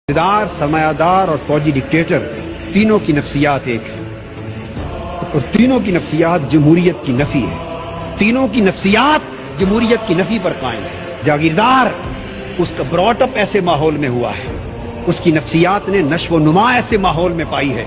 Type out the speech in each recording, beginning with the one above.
دار، سرمایہ اور فوجی ڈکٹیٹر تینوں کی نفسیات ایک ہے اور تینوں کی نفسیات جمہوریت کی نفی ہے. تینوں کی نفسیات جمہوریت کی نفی پر قائم ہے. جاگیردار اس کا براٹ اپ ایسے ماحول میں ہوا ہے، اس کی نفسیات نے نشو و نما ایسے ماحول میں پائی ہے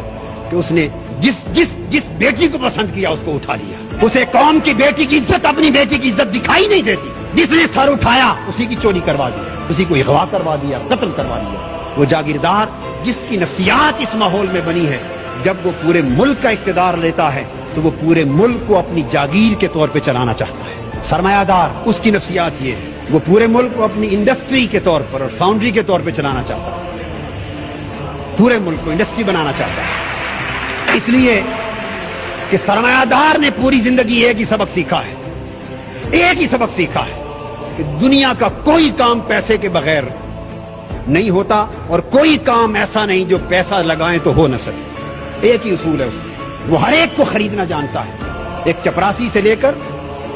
کہ اس نے جس بیٹی کو پسند کیا اس کو اٹھا لیا. اسے قوم کی بیٹی کی عزت، اپنی بیٹی کی عزت دکھائی نہیں دیتی. جس نے سر اٹھایا اسی کی چوری کروا دی، اسی کو اغوا کروا دیا، قتل کروا دیا. وہ جاگیردار جس کی نفسیات اس ماحول میں بنی ہے، جب وہ پورے ملک کا اقتدار لیتا ہے تو وہ پورے ملک کو اپنی جاگیر کے طور پہ چلانا چاہتا ہے. سرمایہ دار اس کی نفسیات یہ ہے، وہ پورے ملک کو اپنی انڈسٹری کے طور پر اور فاؤنڈری کے طور پہ چلانا چاہتا ہے، پورے ملک کو انڈسٹری بنانا چاہتا ہے. اس لیے کہ سرمایہ دار نے پوری زندگی ایک ہی سبق سیکھا ہے، ایک ہی سبق سیکھا ہے کہ دنیا کا کوئی کام پیسے کے بغیر نہیں ہوتا اور کوئی کام ایسا نہیں جو پیسہ لگائیں تو ہو نہ سکے. ایک ہی اصول ہے اس میں. وہ ہر ایک کو خریدنا جانتا ہے، ایک چپراسی سے لے کر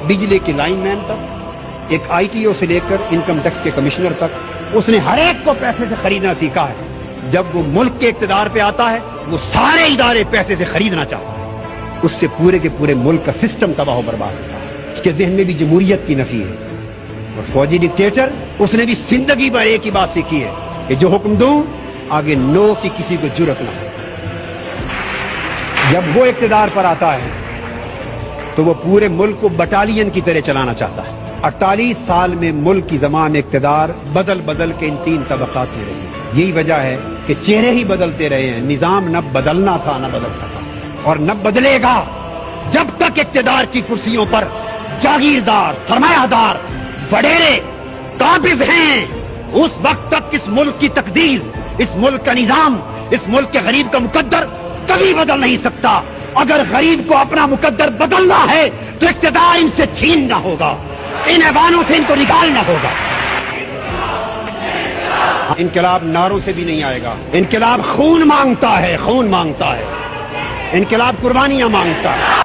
بجلی کے لائن مین تک، ایک آئی ٹی او سے لے کر انکم ٹیکس کے کمشنر تک. اس نے ہر ایک کو پیسے سے خریدنا سیکھا ہے. جب وہ ملک کے اقتدار پہ آتا ہے وہ سارے ادارے پیسے سے خریدنا چاہتا ہے. اس سے پورے کے پورے ملک کا سسٹم تباہ و برباد ہوتا ہے. اس کے ذہن میں بھی جمہوریت کی نفی ہے. اور فوجی ڈکٹیٹر اس نے بھی زندگی پر ایک ہی بات سیکھی ہے کہ جو حکم دوں آگے نو کی کسی کو جرأت نہ ہو. جب وہ اقتدار پر آتا ہے تو وہ پورے ملک کو بٹالین کی طرح چلانا چاہتا ہے. 48 سال میں ملک کی زمان اقتدار بدل کے ان 3 طبقات میں رہی. یہی وجہ ہے کہ چہرے ہی بدلتے رہے ہیں. نظام نہ بدلنا تھا نہ بدل سکا اور نہ بدلے گا جب تک اقتدار کی کرسیوں پر جاگیردار، سرمایہ دار، وڈیرے قابض ہیں. اس وقت تک اس ملک کی تقدیر، اس ملک کا نظام، اس ملک کے غریب کا مقدر کبھی بدل نہیں سکتا. اگر غریب کو اپنا مقدر بدلنا ہے تو اقتدار ان سے چھیننا ہوگا، ان ایوانوں سے ان کو نکالنا ہوگا. انقلاب نعروں سے بھی نہیں آئے گا. انقلاب خون مانگتا ہے، خون مانگتا ہے. انقلاب قربانیاں مانگتا ہے.